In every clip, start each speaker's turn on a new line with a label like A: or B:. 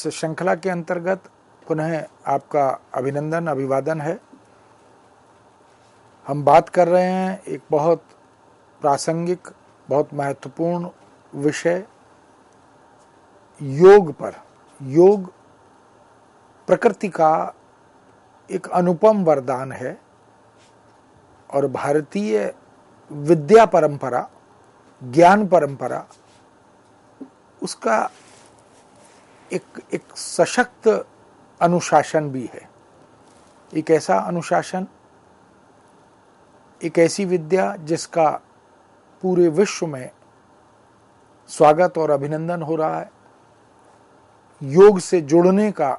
A: इस श्रृंखला के अंतर्गत पुनः आपका अभिनंदन अभिवादन है। हम बात कर रहे हैं एक बहुत प्रासंगिक, बहुत महत्वपूर्ण विषय योग पर। योग प्रकृति का एक अनुपम वरदान है और भारतीय विद्या परंपरा, ज्ञान परंपरा उसका एक सशक्त अनुशासन भी है। एक ऐसा अनुशासन, एक ऐसी विद्या जिसका पूरे विश्व में स्वागत और अभिनंदन हो रहा है। योग से जुड़ने का,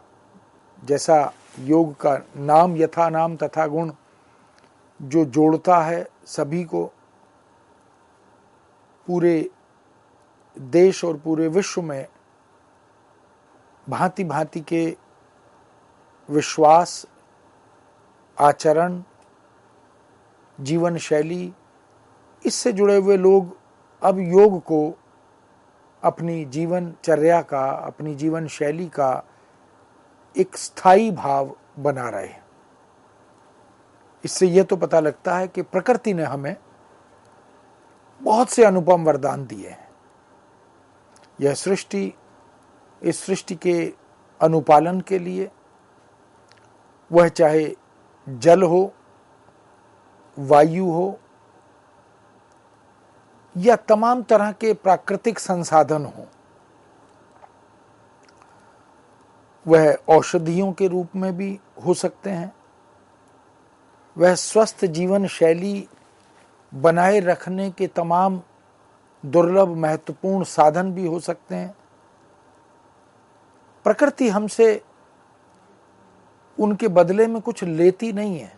A: जैसा योग का नाम यथा नाम तथा गुण, जो जोड़ता है सभी को, पूरे देश और पूरे विश्व में भांति भांति के विश्वास, आचरण, जीवन शैली, इससे जुड़े हुए लोग अब योग को अपनी जीवनचर्या का, अपनी जीवन शैली का एक स्थायी भाव बना रहे हैं। इससे यह तो पता लगता है कि प्रकृति ने हमें बहुत से अनुपम वरदान दिए हैं। यह सृष्टि, इस सृष्टि के अनुपालन के लिए, वह चाहे जल हो, वायु हो या तमाम तरह के प्राकृतिक संसाधन हो, वह औषधियों के रूप में भी हो सकते हैं, वह स्वस्थ जीवन शैली बनाए रखने के तमाम दुर्लभ महत्वपूर्ण साधन भी हो सकते हैं। प्रकृति हमसे उनके बदले में कुछ लेती नहीं है,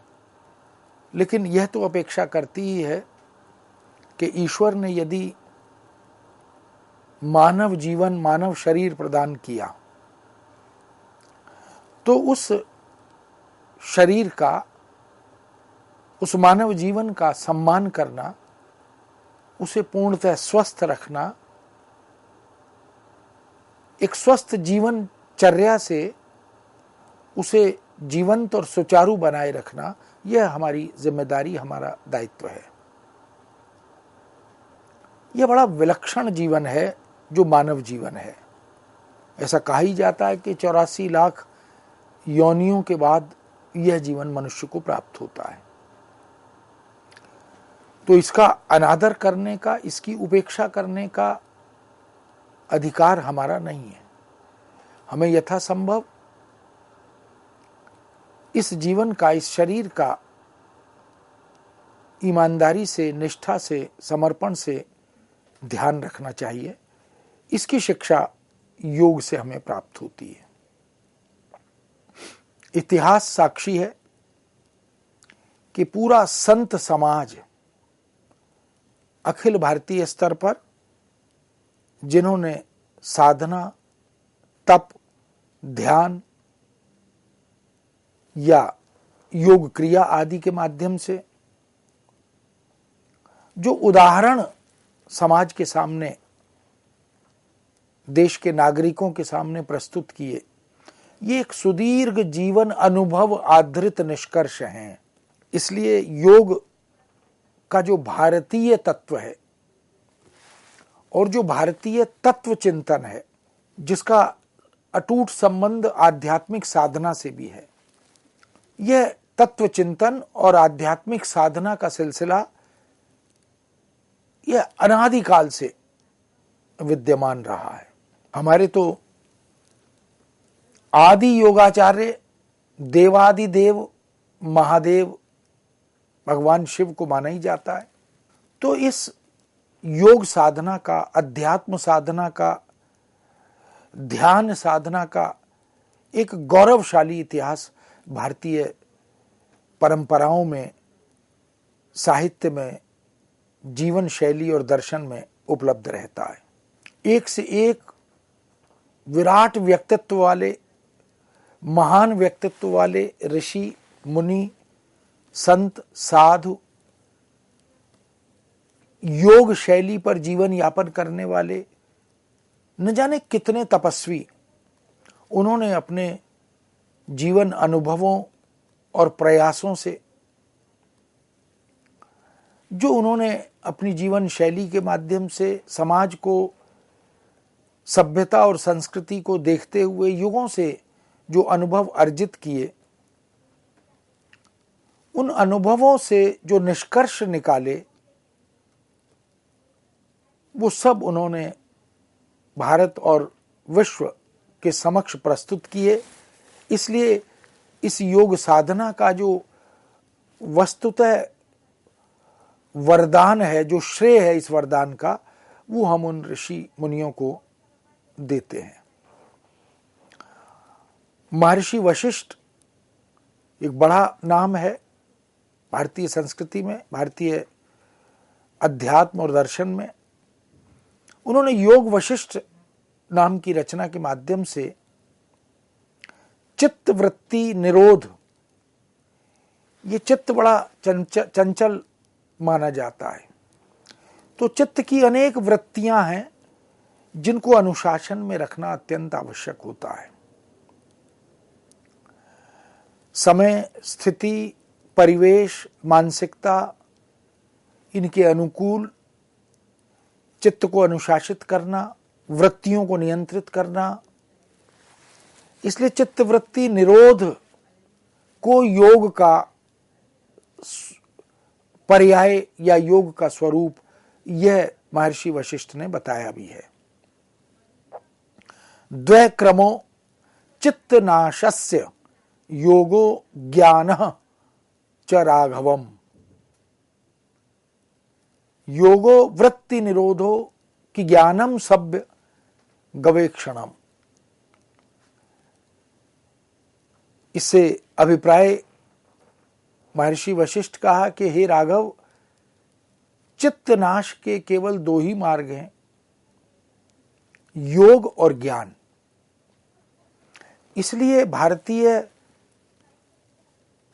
A: लेकिन यह तो अपेक्षा करती ही है कि ईश्वर ने यदि मानव जीवन, मानव शरीर प्रदान किया तो उस शरीर का, उस मानव जीवन का सम्मान करना, उसे पूर्णतः स्वस्थ रखना, एक स्वस्थ जीवनचर्या से उसे जीवंत और सुचारू बनाए रखना, यह हमारी जिम्मेदारी, हमारा दायित्व है। यह बड़ा विलक्षण जीवन है जो मानव जीवन है। ऐसा कहा ही जाता है कि 84 लाख योनियों के बाद यह जीवन मनुष्य को प्राप्त होता है। तो इसका अनादर करने का, इसकी उपेक्षा करने का अधिकार हमारा नहीं है। हमें यथासंभव इस जीवन का, इस शरीर का ईमानदारी से, निष्ठा से, समर्पण से ध्यान रखना चाहिए। इसकी शिक्षा योग से हमें प्राप्त होती है। इतिहास साक्षी है कि पूरा संत समाज अखिल भारतीय स्तर पर जिन्होंने साधना, तप, ध्यान या योग क्रिया आदि के माध्यम से जो उदाहरण समाज के सामने, देश के नागरिकों के सामने प्रस्तुत किए, ये एक सुदीर्घ जीवन अनुभव आधारित निष्कर्ष हैं। इसलिए योग का जो भारतीय तत्व है और जो भारतीय तत्व चिंतन है, जिसका अटूट संबंध आध्यात्मिक साधना से भी है, यह तत्व चिंतन और आध्यात्मिक साधना का सिलसिला यह अनादिकाल से विद्यमान रहा है। हमारे तो आदि योगाचार्य देवादिदेव महादेव भगवान शिव को माना ही जाता है। तो इस योग साधना का, अध्यात्म साधना का, ध्यान साधना का एक गौरवशाली इतिहास भारतीय परंपराओं में, साहित्य में, जीवन शैली और दर्शन में उपलब्ध रहता है। एक से एक विराट व्यक्तित्व वाले, महान व्यक्तित्व वाले ऋषि, मुनि, संत, साधु, योग शैली पर जीवन यापन करने वाले न जाने कितने तपस्वी उन्होंने अपने जीवन अनुभवों और प्रयासों से, जो उन्होंने अपनी जीवन शैली के माध्यम से समाज को, सभ्यता और संस्कृति को देखते हुए युगों से जो अनुभव अर्जित किए, उन अनुभवों से जो निष्कर्ष निकाले, वो सब उन्होंने भारत और विश्व के समक्ष प्रस्तुत किए। इसलिए इस योग साधना का जो वस्तुतः वरदान है, जो श्रेय है इस वरदान का, वो हम उन ऋषि मुनियों को देते हैं। महर्षि वशिष्ठ एक बड़ा नाम है भारतीय संस्कृति में, भारतीय अध्यात्म और दर्शन में। उन्होंने योग वशिष्ठ नाम की रचना के माध्यम से चित्त वृत्ति निरोध, ये चित्त बड़ा चंचल माना जाता है, तो चित्त की अनेक वृत्तियां हैं जिनको अनुशासन में रखना अत्यंत आवश्यक होता है। समय, स्थिति, परिवेश, मानसिकता, इनके अनुकूल चित्त को अनुशासित करना, वृत्तियों को नियंत्रित करना। इसलिए चित्त वृत्ति निरोध को योग का पर्याय या योग का स्वरूप यह महर्षि वशिष्ठ ने बताया भी है। द्वै क्रमो चित्तनाशस्य योगो ज्ञानः च राघवम, योगो वृत्ति निरोधो कि ज्ञानम सभ्य गवेक्षणम। इससे अभिप्राय महर्षि वशिष्ठ कहा कि हे राघव, चित्त नाश के केवल दो ही मार्ग हैं, योग और ज्ञान। इसलिए भारतीय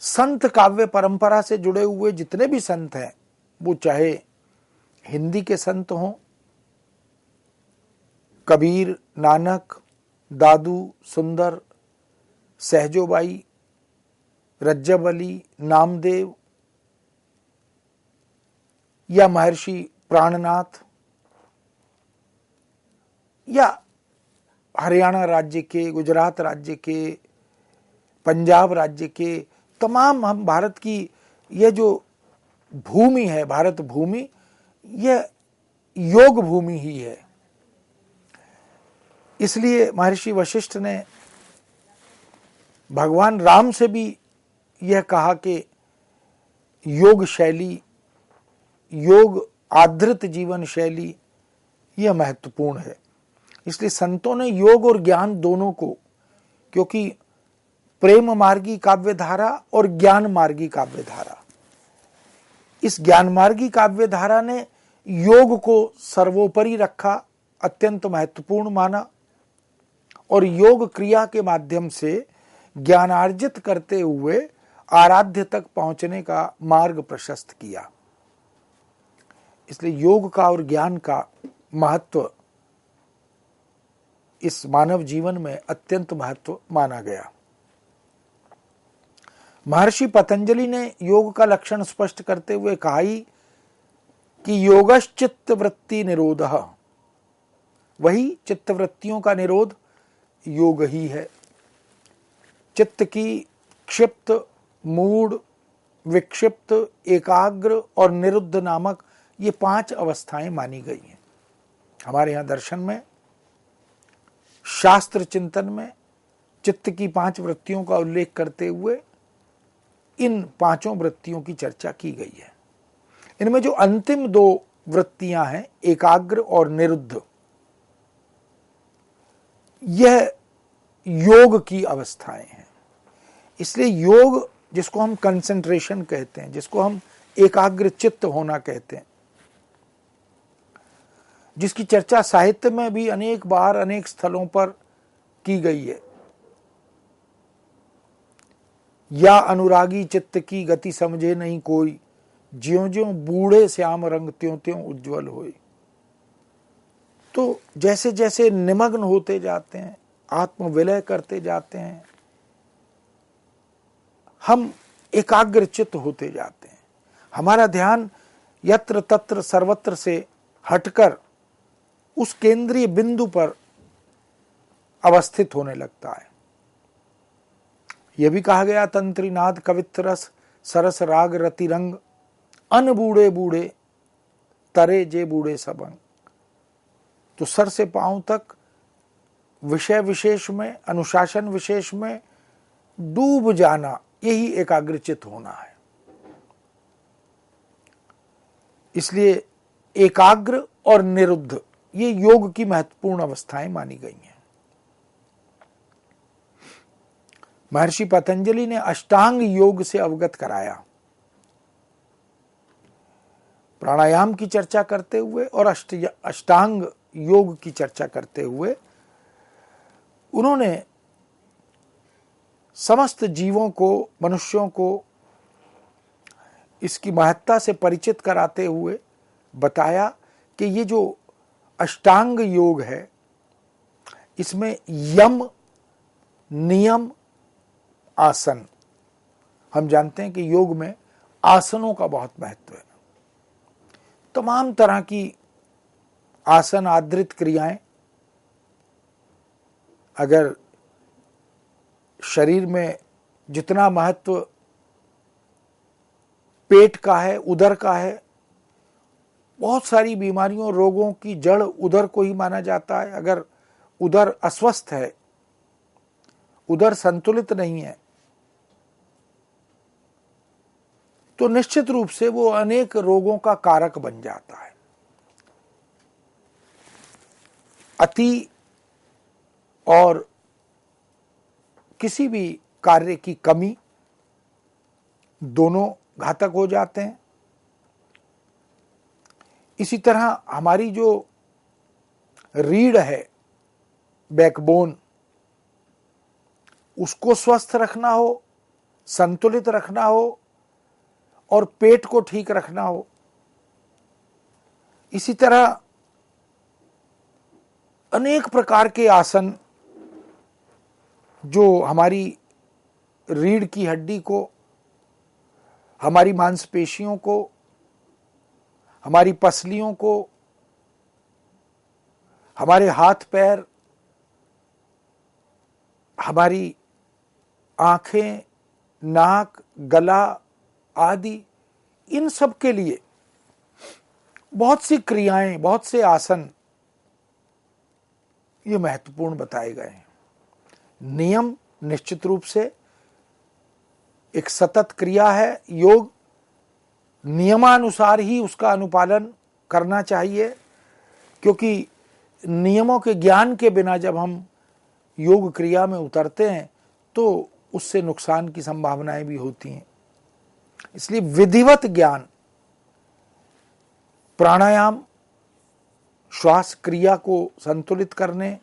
A: संत काव्य परंपरा से जुड़े हुए जितने भी संत हैं, वो चाहे हिंदी के संत हों, कबीर, नानक, दादू, सुंदर, सहजोबाई, रज्जब अली, नामदेव, या महर्षि प्राणनाथ, या हरियाणा राज्य के, गुजरात राज्य के, पंजाब राज्य के तमाम, हम भारत की यह जो भूमि है, भारत भूमि, यह योग भूमि ही है। इसलिए महर्षि वशिष्ठ ने भगवान राम से भी यह कहा कि योग शैली, योग आधृत जीवन शैली यह महत्वपूर्ण है। इसलिए संतों ने योग और ज्ञान दोनों को, क्योंकि प्रेम मार्गी काव्य धारा और ज्ञान मार्गी काव्य धारा, इस ज्ञान मार्गी काव्य धारा ने योग को सर्वोपरि रखा, अत्यंत महत्वपूर्ण माना, और योग क्रिया के माध्यम से ज्ञानार्जित करते हुए आराध्य तक पहुंचने का मार्ग प्रशस्त किया। इसलिए योग का और ज्ञान का महत्व इस मानव जीवन में अत्यंत महत्व माना गया। महर्षि पतंजलि ने योग का लक्षण स्पष्ट करते हुए कहा ही कि योगश्चित्त वृत्ति निरोधः, वही चित्त वृत्तियों का निरोध योग ही है। चित्त की क्षिप्त, मूढ़, विक्षिप्त, एकाग्र और निरुद्ध नामक ये 5 अवस्थाएं मानी गई हैं। हमारे यहाँ दर्शन में, शास्त्र चिंतन में चित्त की 5 वृत्तियों का उल्लेख करते हुए इन 5 वृत्तियों की चर्चा की गई है। इनमें जो अंतिम 2 वृत्तियां हैं, एकाग्र और निरुद्ध, यह योग की अवस्थाएं हैं। इसलिए योग, जिसको हम कंसंट्रेशन कहते हैं, जिसको हम एकाग्र चित्त होना कहते हैं, जिसकी चर्चा साहित्य में भी अनेक बार अनेक स्थलों पर की गई है। या अनुरागी चित्त की गति समझे नहीं कोई, ज्यों ज्यों बूढ़े श्याम रंग त्यों त्यों उज्जवल होए। तो जैसे जैसे निमग्न होते जाते हैं, आत्मविलय करते जाते हैं, हम एकाग्रचित्त होते जाते हैं। हमारा ध्यान यत्र तत्र सर्वत्र से हटकर उस केंद्रीय बिंदु पर अवस्थित होने लगता है। यह भी कहा गया, तंत्री नाद कवित्र रस सरस राग रति रंग, अन बूढ़े बूढ़े तरे जे बूढ़े सबंग। तो सर से पांव तक विषय विशेष में, अनुशासन विशेष में डूब जाना, यही एकाग्रचित होना है। इसलिए एकाग्र और निरुद्ध ये योग की महत्वपूर्ण अवस्थाएं मानी गई हैं। महर्षि पतंजलि ने अष्टांग योग से अवगत कराया। प्राणायाम की चर्चा करते हुए और अष्टांग योग की चर्चा करते हुए उन्होंने समस्त जीवों को, मनुष्यों को इसकी महत्ता से परिचित कराते हुए बताया कि ये जो अष्टांग योग है, इसमें यम, नियम, आसन, हम जानते हैं कि योग में आसनों का बहुत महत्व है। तमाम तरह की आसन आधारित क्रियाएं, अगर शरीर में जितना महत्व पेट का है, उदर का है, बहुत सारी बीमारियों, रोगों की जड़ उदर को ही माना जाता है। अगर उदर अस्वस्थ है, उदर संतुलित नहीं है, तो निश्चित रूप से वो अनेक रोगों का कारक बन जाता है। अति और किसी भी कार्य की कमी दोनों घातक हो जाते हैं। इसी तरह हमारी जो रीढ़ है, बैकबोन, उसको स्वस्थ रखना हो, संतुलित रखना हो और पेट को ठीक रखना हो, इसी तरह अनेक प्रकार के आसन जो हमारी रीढ़ की हड्डी को, हमारी मांसपेशियों को, हमारी पसलियों को, हमारे हाथ पैर, हमारी आंखें, नाक, गला आदि, इन सब के लिए बहुत सी क्रियाएं, बहुत से आसन ये महत्वपूर्ण बताए गए हैं। नियम निश्चित रूप से एक सतत क्रिया है। योग नियमानुसार ही उसका अनुपालन करना चाहिए, क्योंकि नियमों के ज्ञान के बिना जब हम योग क्रिया में उतरते हैं तो उससे नुकसान की संभावनाएं भी होती हैं। इसलिए विधिवत ज्ञान, प्राणायाम, श्वास क्रिया को संतुलित करने,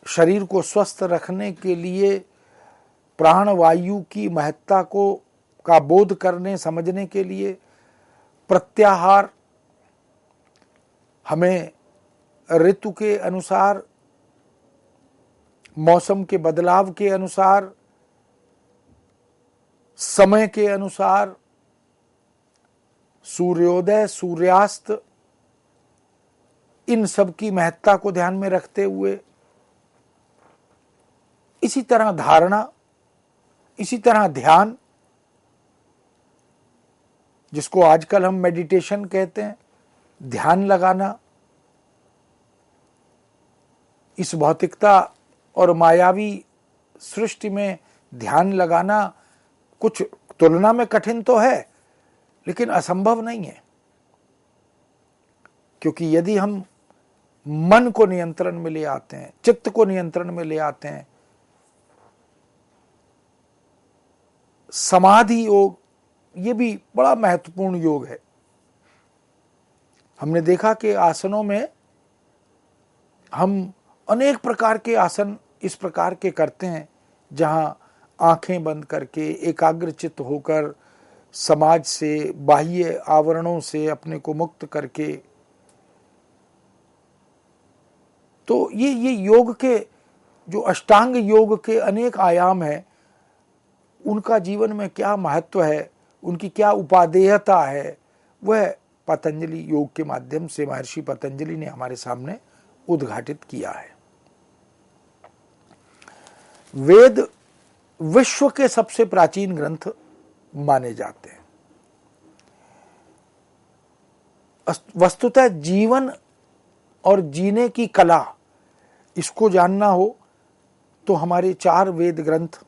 A: शरीर को स्वस्थ रखने के लिए प्राण वायु की महत्ता का बोध करने, समझने के लिए प्रत्याहार, हमें ऋतु के अनुसार, मौसम के बदलाव के अनुसार, समय के अनुसार, सूर्योदय सूर्यास्त, इन सब की महत्ता को ध्यान में रखते हुए, इसी तरह धारणा, इसी तरह ध्यान, जिसको आजकल हम मेडिटेशन कहते हैं, ध्यान लगाना, इस भौतिकता और मायावी सृष्टि में ध्यान लगाना कुछ तुलना में कठिन तो है, लेकिन असंभव नहीं है। क्योंकि यदि हम मन को नियंत्रण में ले आते हैं, चित्त को नियंत्रण में ले आते हैं, समाधि योग ये भी बड़ा महत्वपूर्ण योग है। हमने देखा कि आसनों में हम अनेक प्रकार के आसन इस प्रकार के करते हैं जहां आंखें बंद करके एकाग्रचित्त होकर समाज से, बाह्य आवरणों से अपने को मुक्त करके, तो ये योग के जो अष्टांग योग के अनेक आयाम हैं, उनका जीवन में क्या महत्व है, उनकी क्या उपादेयता है, वह पतंजलि योग के माध्यम से महर्षि पतंजलि ने हमारे सामने उद्घाटित किया है। वेद विश्व के सबसे प्राचीन ग्रंथ माने जाते हैं। वस्तुतः जीवन और जीने की कला, इसको जानना हो तो हमारे 4 वेद ग्रंथ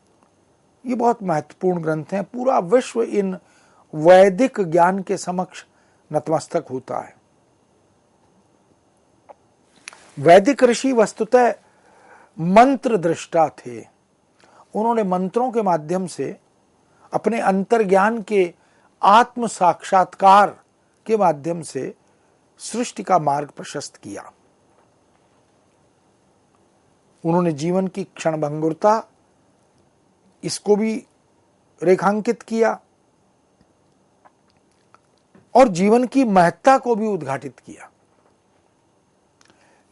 A: ये बहुत महत्वपूर्ण ग्रंथ हैं। पूरा विश्व इन वैदिक ज्ञान के समक्ष नतमस्तक होता है। वैदिक ऋषि वस्तुतः मंत्र दृष्टा थे। उन्होंने मंत्रों के माध्यम से अपने अंतर्ज्ञान के आत्म साक्षात्कार के माध्यम से सृष्टि का मार्ग प्रशस्त किया। उन्होंने जीवन की क्षणभंगुरता, इसको भी रेखांकित किया और जीवन की महत्ता को भी उद्घाटित किया।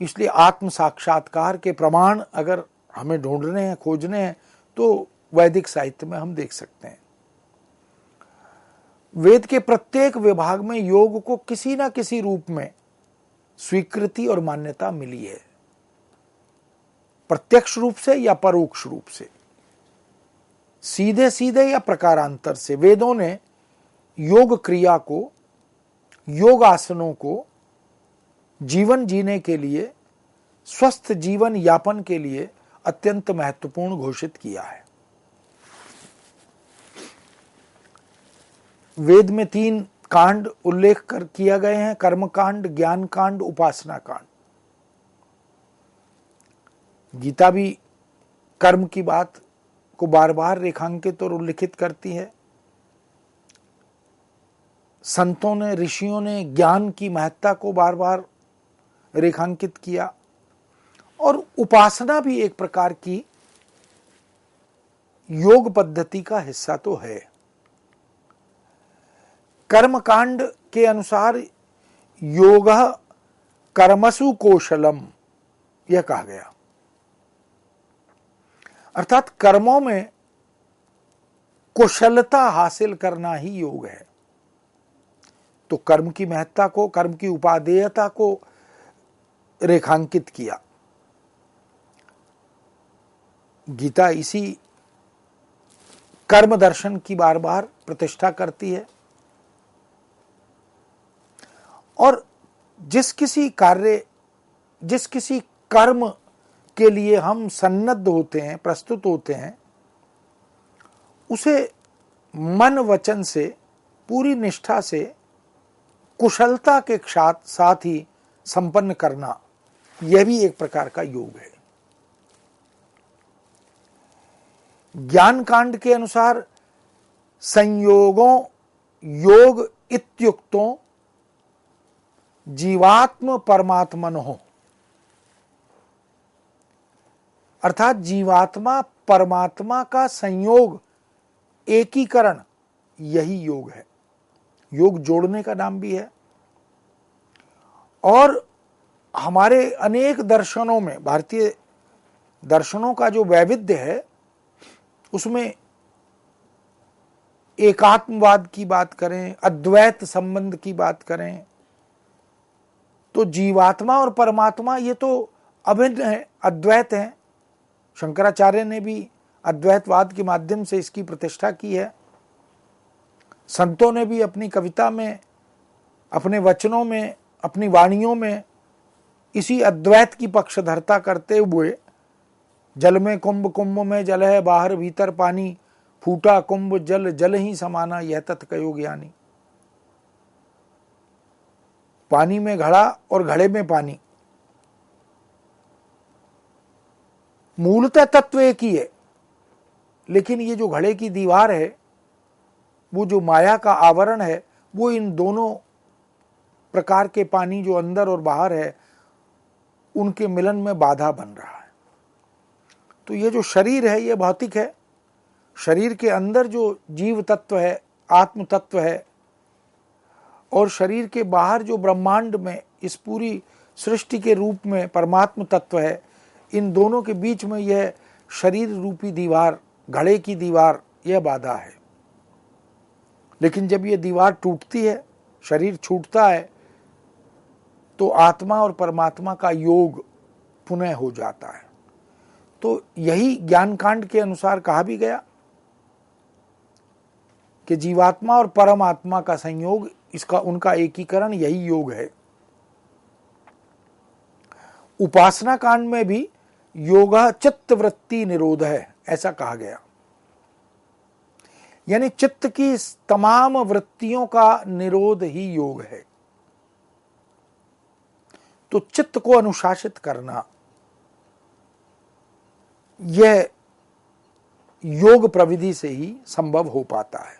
A: इसलिए आत्म साक्षात्कार के प्रमाण अगर हमें ढूंढने हैं, खोजने हैं, तो वैदिक साहित्य में हम देख सकते हैं। वेद के प्रत्येक विभाग में योग को किसी ना किसी रूप में स्वीकृति और मान्यता मिली है, प्रत्यक्ष रूप से या परोक्ष रूप से, सीधे सीधे या प्रकारांतर से। वेदों ने योग क्रिया को, योग आसनों को जीवन जीने के लिए, स्वस्थ जीवन यापन के लिए अत्यंत महत्वपूर्ण घोषित किया है। वेद में 3 कांड उल्लेख किया गए हैं, कर्म कांड, ज्ञान कांड, उपासना कांड। गीता भी कर्म की बात को बार बार रेखांकित और उल्लिखित करती है। संतों ने, ऋषियों ने ज्ञान की महत्ता को बार बार रेखांकित किया। और उपासना भी एक प्रकार की योग पद्धति का हिस्सा तो है। कर्मकांड के अनुसार योगः कर्मसु कौशलम, यह कहा गया, अर्थात कर्मों में कुशलता हासिल करना ही योग है। तो कर्म की महत्ता को, कर्म की उपादेयता को रेखांकित किया। गीता इसी कर्म दर्शन की बार बार प्रतिष्ठा करती है। और जिस किसी कार्य, जिस किसी कर्म के लिए हम सन्नद्ध होते हैं, प्रस्तुत होते हैं, उसे मन वचन से, पूरी निष्ठा से, कुशलता के साथ ही संपन्न करना, यह भी एक प्रकार का योग है। ज्ञान कांड के अनुसार संयोगों योग इत्युक्तों जीवात्म परमात्मनोः, अर्थात जीवात्मा परमात्मा का संयोग, एकीकरण, यही योग है। योग जोड़ने का नाम भी है। और हमारे अनेक दर्शनों में, भारतीय दर्शनों का जो वैविध्य है, उसमें एकात्मवाद की बात करें, अद्वैत संबंध की बात करें, तो जीवात्मा और परमात्मा ये तो अभिन्न है, अद्वैत है। शंकराचार्य ने भी अद्वैतवाद के माध्यम से इसकी प्रतिष्ठा की है। संतों ने भी अपनी कविता में, अपने वचनों में, अपनी वाणियों में इसी अद्वैत की पक्षधरता करते हुए, जल में कुंभ, कुंभ में जल है, बाहर भीतर पानी, फूटा कुंभ जल, जल ही समाना, यह तत् कयो ज्ञानी। पानी में घड़ा और घड़े में पानी, मूलतः तत्व एक ही है, लेकिन ये जो घड़े की दीवार है, वो जो माया का आवरण है, वो इन दोनों प्रकार के पानी जो अंदर और बाहर है, उनके मिलन में बाधा बन रहा है। तो ये जो शरीर है, ये भौतिक है। शरीर के अंदर जो जीव तत्व है, आत्म तत्व है, और शरीर के बाहर जो ब्रह्मांड में, इस पूरी सृष्टि के रूप में परमात्म तत्व है, इन दोनों के बीच में यह शरीर रूपी दीवार, घड़े की दीवार, यह बाधा है। लेकिन जब यह दीवार टूटती है, शरीर छूटता है, तो आत्मा और परमात्मा का योग पुनः हो जाता है। तो यही ज्ञान कांड के अनुसार कहा भी गया कि जीवात्मा और परमात्मा का संयोग, इसका उनका एकीकरण, यही योग है। उपासना कांड में भी योगा चित्त वृत्ति निरोध है, ऐसा कहा गया। यानी चित्त की तमाम वृत्तियों का निरोध ही योग है। तो चित्त को अनुशासित करना, यह योग प्रविधि से ही संभव हो पाता है।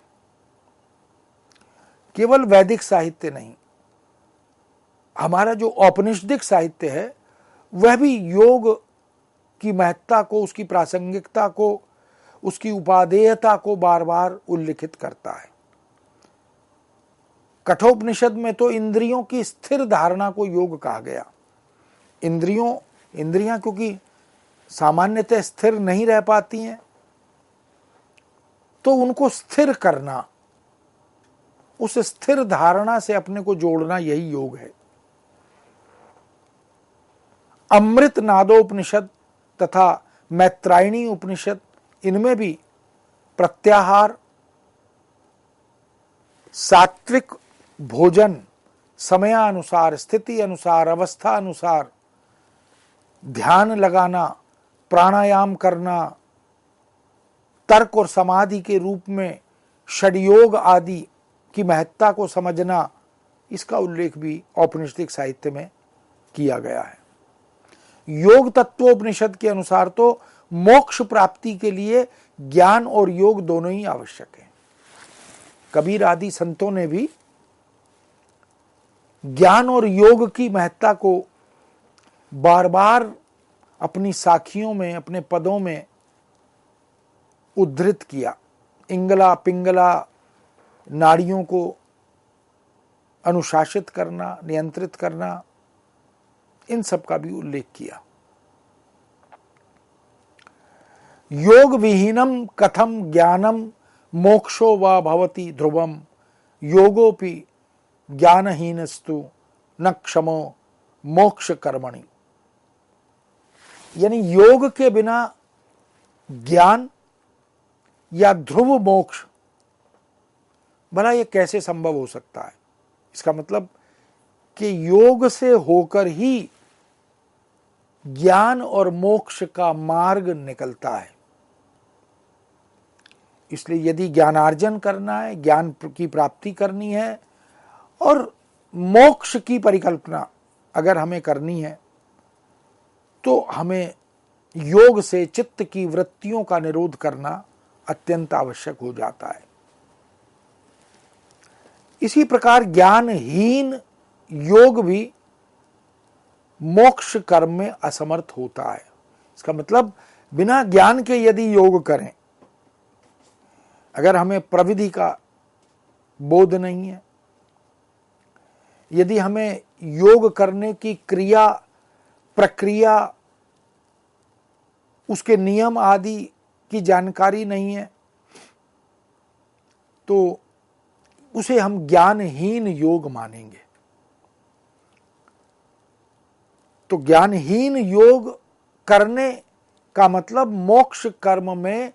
A: केवल वैदिक साहित्य नहीं, हमारा जो औपनिषदिक साहित्य है वह भी योग की महत्ता को, उसकी प्रासंगिकता को, उसकी उपादेयता को बार बार उल्लिखित करता है। कठोपनिषद में तो इंद्रियों की स्थिर धारणा को योग कहा गया। इंद्रियां क्योंकि सामान्यतः स्थिर नहीं रह पाती हैं, तो उनको स्थिर करना, उस स्थिर धारणा से अपने को जोड़ना, यही योग है। अमृत नादोपनिषद तथा मैत्रायणी उपनिषद, इनमें भी प्रत्याहार, सात्विक भोजन, समयानुसार, स्थिति अनुसार, अवस्था अनुसार ध्यान लगाना, प्राणायाम करना, तर्क और समाधि के रूप में षडयोग आदि की महत्ता को समझना, इसका उल्लेख भी औपनिषदिक साहित्य में किया गया है। योग तत्वोपनिषद के अनुसार तो मोक्ष प्राप्ति के लिए ज्ञान और योग दोनों ही आवश्यक है। कबीर आदि संतों ने भी ज्ञान और योग की महत्ता को बार बार अपनी साखियों में, अपने पदों में उद्धृत किया। इंगला पिंगला नाड़ियों को अनुशासित करना, नियंत्रित करना, इन सब का भी उल्लेख किया। योग विहीनम कथम ज्ञानम मोक्षो वा भवति ध्रुवम योगोपि ज्ञानहीनस्तु न क्षमो मोक्ष कर्मणि। यानी योग के बिना ज्ञान या ध्रुव मोक्ष, भला ये कैसे संभव हो सकता है? इसका मतलब कि योग से होकर ही ज्ञान और मोक्ष का मार्ग निकलता है। इसलिए यदि ज्ञानार्जन करना है, ज्ञान की प्राप्ति करनी है और मोक्ष की परिकल्पना अगर हमें करनी है, तो हमें योग से चित्त की वृत्तियों का निरोध करना अत्यंत आवश्यक हो जाता है। इसी प्रकार ज्ञानहीन योग भी मोक्ष कर्म में असमर्थ होता है। इसका मतलब बिना ज्ञान के यदि योग करें, अगर हमें प्रविधि का बोध नहीं है, यदि हमें योग करने की क्रिया प्रक्रिया, उसके नियम आदि की जानकारी नहीं है, तो उसे हम ज्ञानहीन योग मानेंगे। तो ज्ञानहीन योग करने का मतलब मोक्ष कर्म में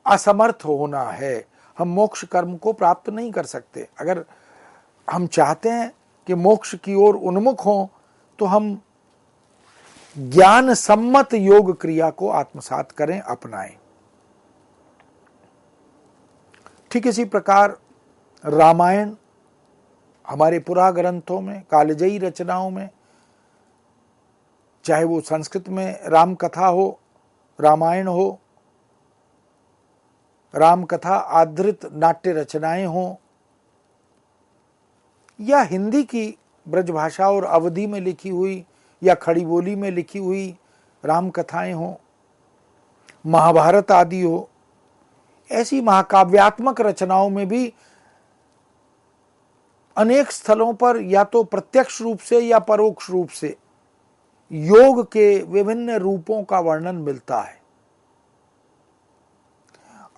A: असमर्थ होना है। हम मोक्ष कर्म को प्राप्त नहीं कर सकते। अगर हम चाहते हैं कि मोक्ष की ओर उन्मुख हों, तो हम ज्ञान सम्मत योग क्रिया को आत्मसात करें, अपनाएं। ठीक इसी प्रकार रामायण हमारे पुरा ग्रंथों में, कालजयी रचनाओं में, चाहे वो संस्कृत में राम कथा हो, रामायण हो, राम कथा आधारित नाट्य रचनाएं हों, या हिंदी की ब्रजभाषा और अवधी में लिखी हुई या खड़ी बोली में लिखी हुई राम कथाएं हों, महाभारत आदि हो, ऐसी महाकाव्यात्मक रचनाओं में भी अनेक स्थलों पर या तो प्रत्यक्ष रूप से या परोक्ष रूप से योग के विभिन्न रूपों का वर्णन मिलता है।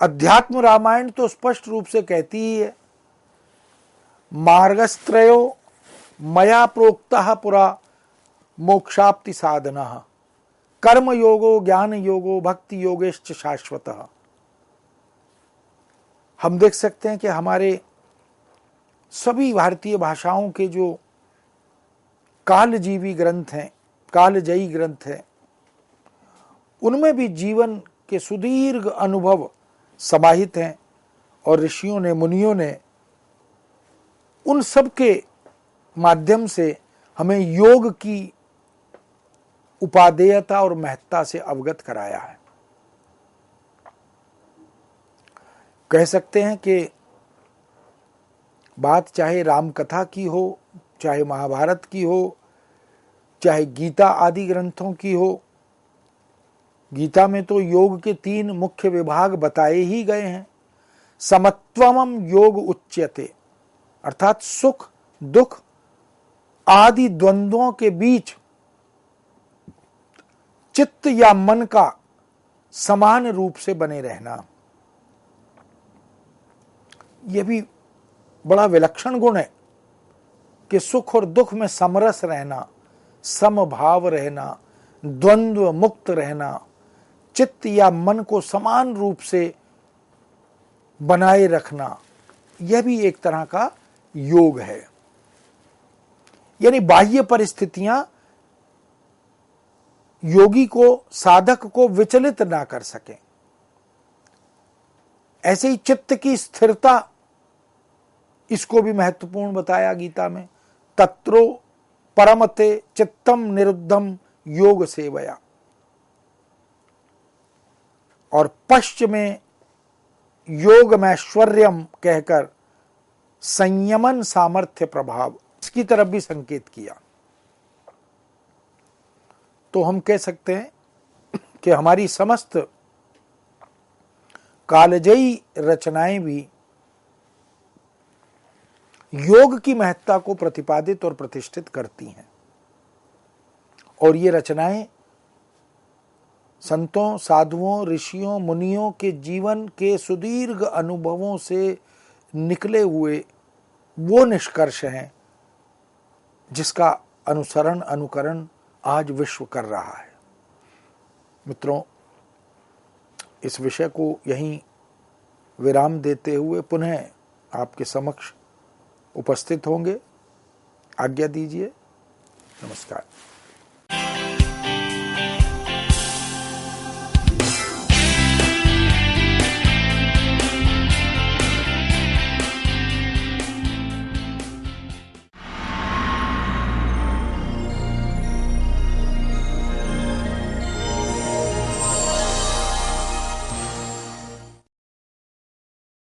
A: अध्यात्म रामायण तो स्पष्ट रूप से कहती ही है, मार्गस्त्रयो मया प्रोक्तः पुरा मोक्षाप्ति साधनः कर्म योगो ज्ञान योगो भक्ति योगेश्च शाश्वतः। हम देख सकते हैं कि हमारे सभी भारतीय भाषाओं के जो कालजीवी ग्रंथ हैं, कालजयी ग्रंथ हैं, उनमें भी जीवन के सुदीर्घ अनुभव समाहित हैं और ऋषियों ने, मुनियों ने उन सब के माध्यम से हमें योग की उपादेयता और महत्ता से अवगत कराया है। कह सकते हैं कि बात चाहे राम कथा की हो, चाहे महाभारत की हो, चाहे गीता आदि ग्रंथों की हो, गीता में तो योग के 3 मुख्य विभाग बताए ही गए हैं। समत्वमं योग उच्यते, अर्थात सुख दुख आदि द्वंद्वों के बीच चित्त या मन का समान रूप से बने रहना, यह भी बड़ा विलक्षण गुण है कि सुख और दुख में समरस रहना, समभाव रहना, द्वंद्व मुक्त रहना, चित्त या मन को समान रूप से बनाए रखना, यह भी एक तरह का योग है। यानी बाह्य परिस्थितियां योगी को, साधक को विचलित ना कर सकें। ऐसे ही चित्त की स्थिरता, इसको भी महत्वपूर्ण बताया गीता में। तत्रो परमते चित्तम निरुद्धम योग सेवया, और पश्च में योगमैश्वर्यम कहकर संयमन सामर्थ्य प्रभाव, इसकी तरफ भी संकेत किया। तो हम कह सकते हैं कि हमारी समस्त कालजयी रचनाएं भी योग की महत्ता को प्रतिपादित और प्रतिष्ठित करती हैं। और ये रचनाएं संतों, साधुओं, ऋषियों, मुनियों के जीवन के सुदीर्घ अनुभवों से निकले हुए वो निष्कर्ष हैं जिसका अनुसरण, अनुकरण आज विश्व कर रहा है। मित्रों, इस विषय को यहीं विराम देते हुए पुनः आपके समक्ष उपस्थित होंगे। आज्ञा दीजिए। नमस्कार।